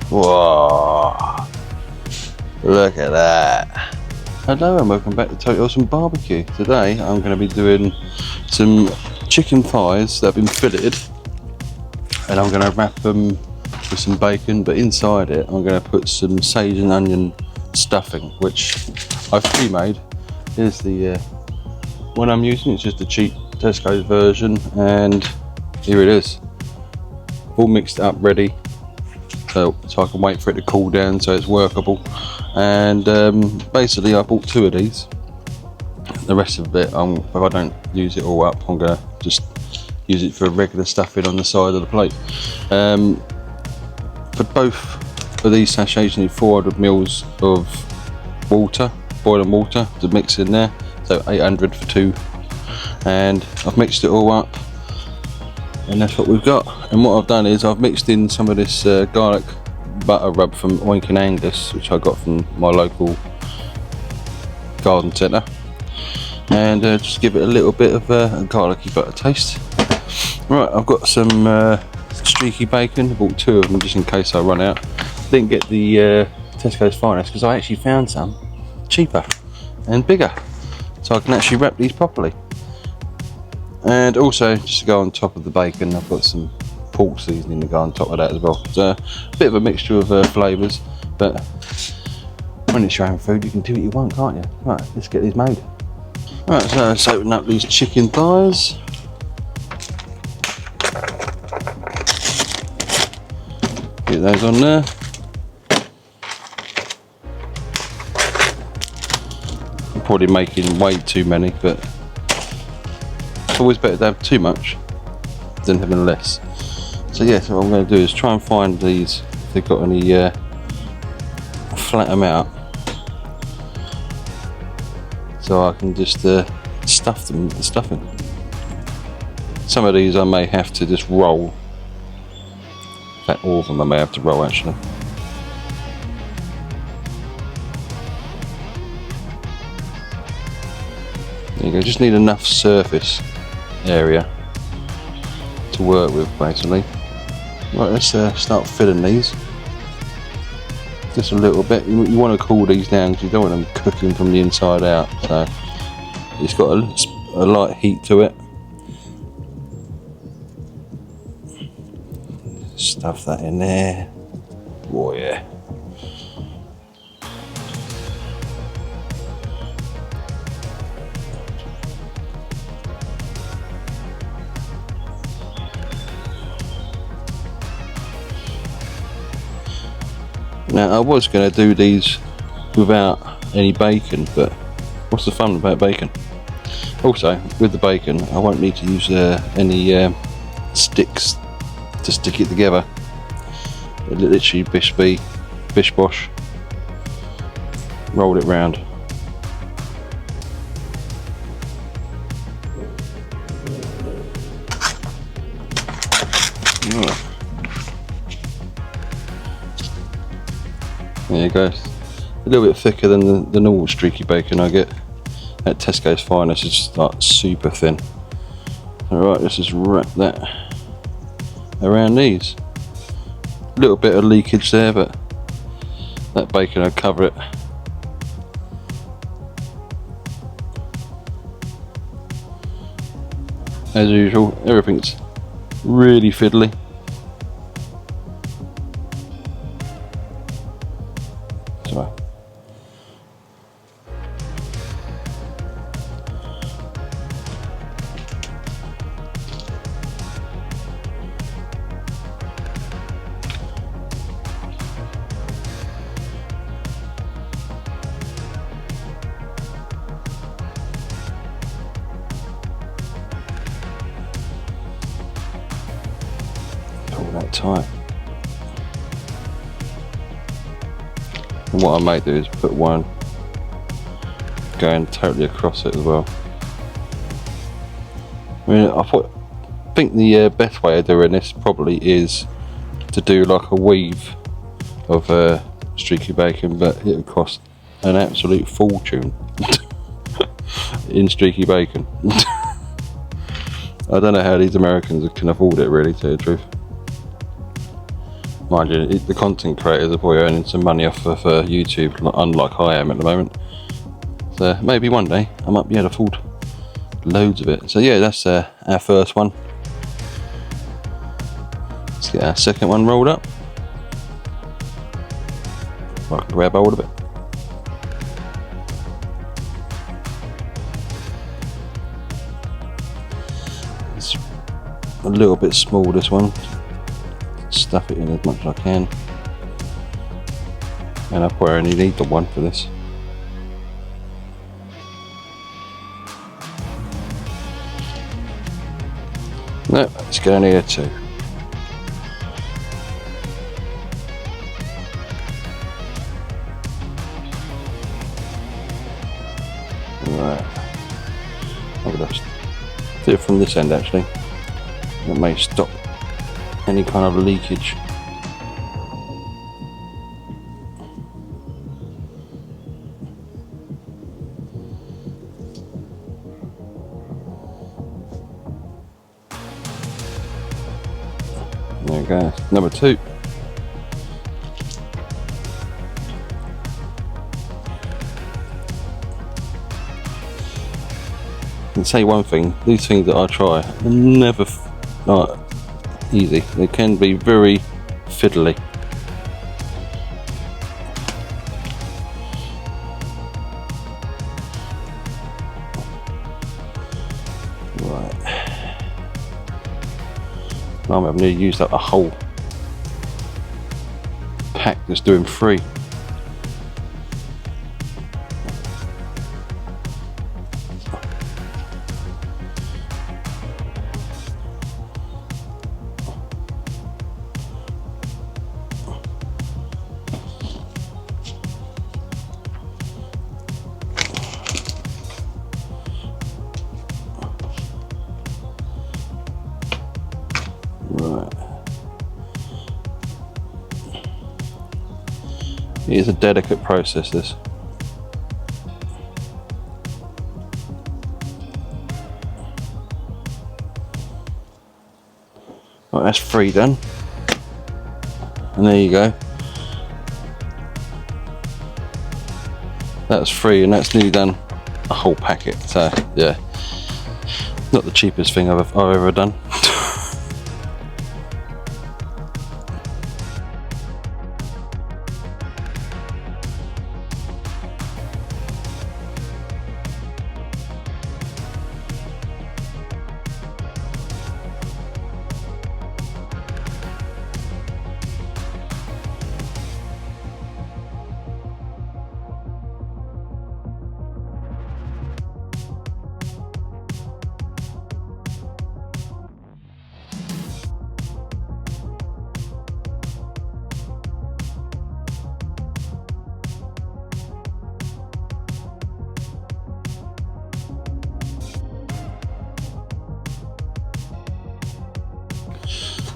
Whoa, look at that. Hello and welcome back to Totally Awesome Barbecue. Today I'm going to be doing some chicken thighs that have been filleted, and I'm going to wrap them with some bacon, but inside it I'm going to put some sage and onion stuffing, which I've pre-made. Here's the one I'm using. It's just a cheap Tesco version, and here it is, all mixed up, ready, so I can wait for it to cool down so it's workable. And basically I bought 2 of these. The rest of it, if I don't use it all up, I'm going to just use it for regular stuffing on the side of the plate. For both of these sachets you need 400 ml of water, boiling water, to mix in there, so 800 for 2. And I've mixed it all up, and that's what we've got. And what I've done is I've mixed in some of this garlic butter rub from Oink and Angus, which I got from my local garden centre, and just give it a little bit of a garlicky butter taste. Right, I've got some streaky bacon. I bought 2 of them just in case I run out. Didn't get the Tesco's Finest because I actually found some cheaper and bigger, so I can actually wrap these properly. And also, just to go on top of the bacon, I've got some pork seasoning to go on top of that as well. So a bit of a mixture of flavours, but when it's your own food you can do what you want, can't you? Right, let's get these made. Right, so let's open up these chicken thighs. Get those on there. I'm probably making way too many, but it's always better to have too much than having less. So yeah, so what I'm going to do is try and find these, if they've got any, flat them out, so I can just stuff them with the stuffing. Some of these I may have to just roll. In fact, all of them I may have to roll actually. There you go, just need enough surface area to work with basically. Right, let's start filling these. Just a little bit. You want to cool these down because you don't want them cooking from the inside out. So it's got a light heat to it. Stuff that in there. Oh yeah. Now I was going to do these without any bacon, but what's the fun about bacon? Also, with the bacon I won't need to use any sticks to stick it together. It literally bish bosh, roll it round. Oh. There you go. A little bit thicker than the normal streaky bacon I get at Tesco's Finest. It's just like super thin. Alright, let's just wrap that around these. A little bit of leakage there, but that bacon will cover it. As usual, everything's really fiddly. So pull that tight. And what I might do is put one going totally across it as well. I mean, I think the best way of doing this probably is to do like a weave of streaky bacon, but it would cost an absolute fortune in streaky bacon. I don't know how these Americans can afford it, really, to tell you the truth. Mind you, the content creators are probably earning some money off of YouTube, unlike I am at the moment. So maybe one day I might be able to afford loads of it. So yeah, that's our first one. Let's get our second one rolled up. I can grab hold of it. It's a little bit small, this one. Stuff it in as much as I can. And I probably only need the one for this. No, let's go in here too. Right. I'm going to do it from this end actually. It may stop any kind of leakage. There we go, number 2. I can say one thing, these things that I try are never like easy. They can be very fiddly. Right. Now I've nearly used up a whole pack that's doing 3. Right. It is a delicate process, this. Right, that's 3 done. And there you go. That's 3 and that's nearly done a whole packet. So yeah, not the cheapest thing I've ever done.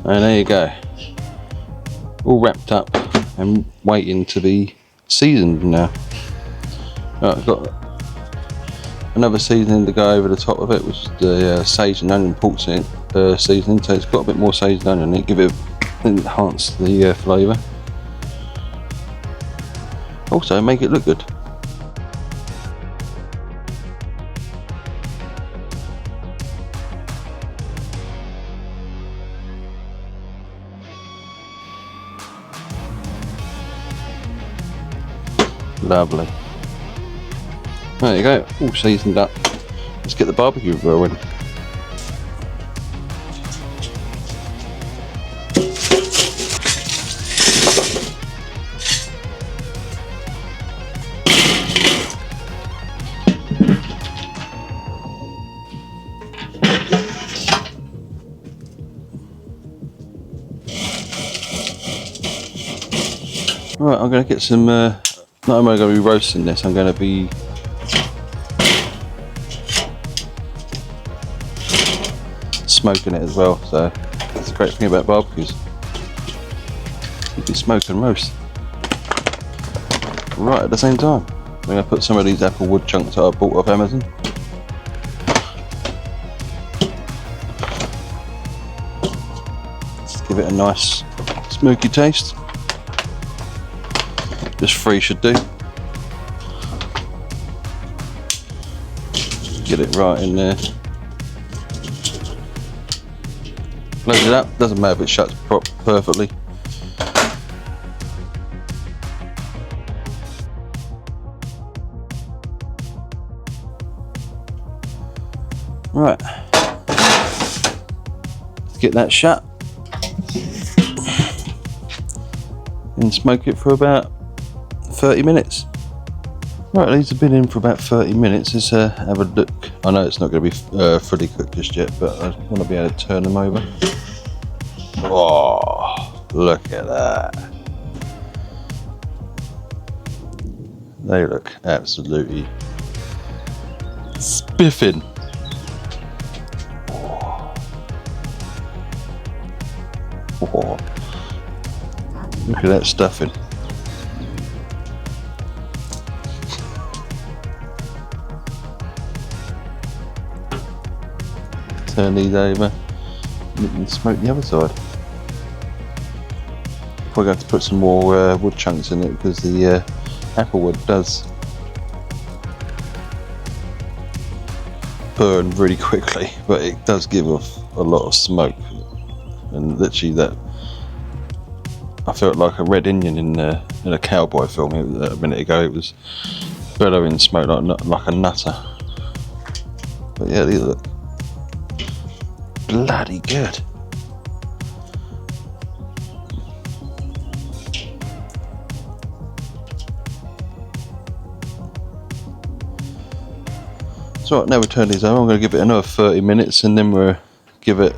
And there you go, all wrapped up and waiting to be seasoned now. Right, I've got another seasoning to go over the top of it, which is the sage and onion pork seasoning. So it's got a bit more sage and onion in it, give it, enhance the flavour. Also make it look good. Lovely. There you go, all seasoned up. Let's get the barbecue going. Right, I'm going to get some, not only am I going to be roasting this, I'm going to be smoking it as well. So that's the great thing about barbecues, you can smoke and roast right at the same time. I'm going to put some of these apple wood chunks that I bought off Amazon. Just give it a nice smoky taste. Just 3 should do. Get it right in there. Close it up, doesn't matter if it shuts perfectly. Right, let's get that shut and smoke it for about 30 minutes. Right, these have been in for about 30 minutes. Let's have a look. I know it's not going to be fully cooked just yet, but I want to be able to turn them over. Oh, look at that. They look absolutely spiffing. Oh. Look at that stuffing. Turn these over and smoke the other side. Probably going to put some more wood chunks in it because the apple wood does burn really quickly, but it does give off a lot of smoke. And literally, that I felt like a red Indian in a cowboy film a minute ago. It was bellowing smoke like a nutter. But yeah, these look bloody good. So right, now we turn these over. I'm going to give it another 30 minutes and then we'll give it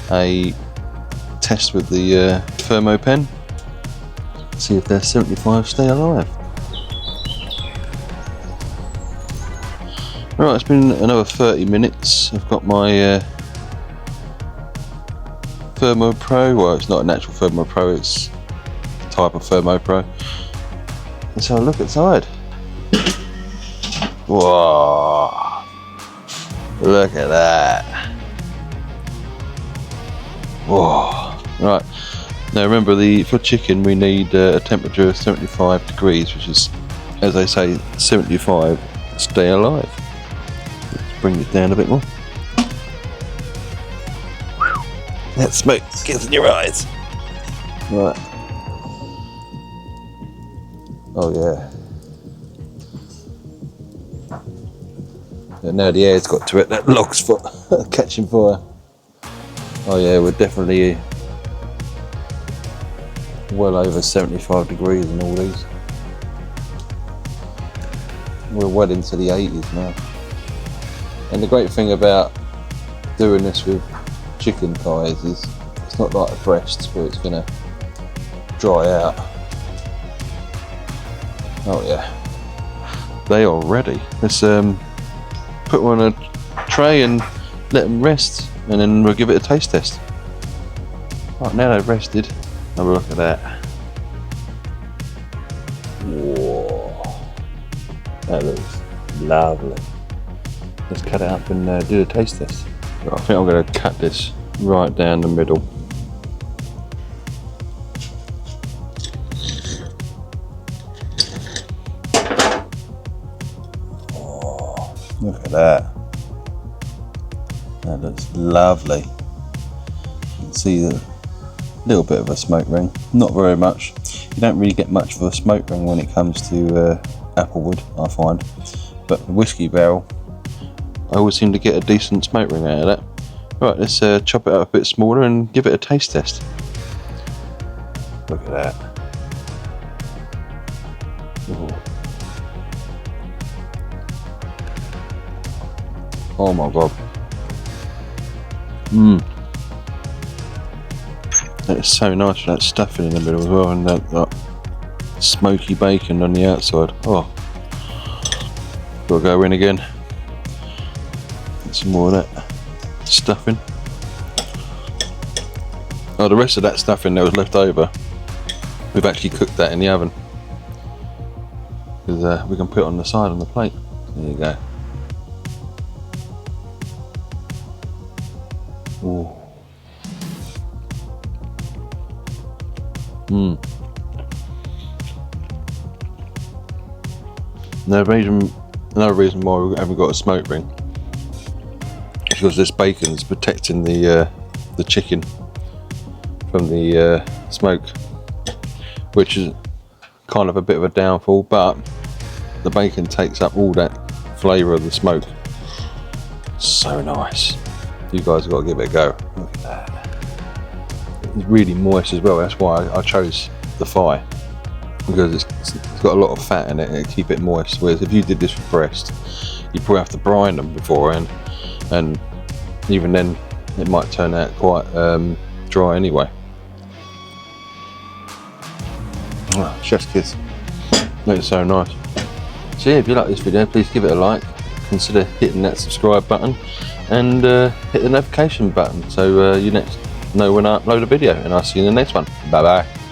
a test with the thermo pen. See if their 75 stay alive. Right, it's been another 30 minutes. I've got my Thermo Pro. Well, it's not an actual Thermo Pro, it's a type of Thermo Pro. Let's have a look inside. Whoa! Look at that. Whoa! Right. Now remember, for chicken we need a temperature of 75 degrees, which is, as they say, 75 stay alive. Let's bring it down a bit more. That smoke gets in your eyes. Right. Oh yeah. And now the air's got to it, that log's catching fire. Oh yeah, we're definitely well over 75 degrees in all these. We're well into the 80s now. And the great thing about doing this with chicken thighs is it's not like the breasts where it's going to dry out. Oh yeah, they are ready. Let's put them on a tray and let them rest, and then we'll give it a taste test. Right, now they've rested, have a look at that. Whoa, that looks lovely. Let's cut it up and do a taste test. I think I'm going to cut this right down the middle. Oh, look at that. That looks lovely. You can see the little bit of a smoke ring. Not very much. You don't really get much of a smoke ring when it comes to applewood, I find. But the whiskey barrel, I always seem to get a decent smoke ring out of that. Right, let's chop it up a bit smaller and give it a taste test. Look at that. Ooh. Oh my god. That is so nice with that stuffing in the middle as well, and that smoky bacon on the outside. Oh, gotta go in again. Get some more of that stuffing. Oh, the rest of that stuffing that was left over, we've actually cooked that in the oven, because we can put it on the side on the plate. There you go. Ooh. Another reason why we haven't got a smoke ring is because this bacon is protecting the chicken from the smoke, which is kind of a bit of a downfall, but the bacon takes up all that flavour of the smoke. So nice. You guys have got to give it a go. Look at that. It's really moist as well. That's why I chose the thigh, because it's got a lot of fat in it and it keep it moist. Whereas if you did this for breast, you probably have to brine them beforehand, and even then it might turn out quite dry anyway. Oh, chef's kiss. It's so nice. So yeah, if you like this video, please give it a like, consider hitting that subscribe button, and hit the notification button so you next know when I upload a video, and I'll see you in the next one. Bye bye.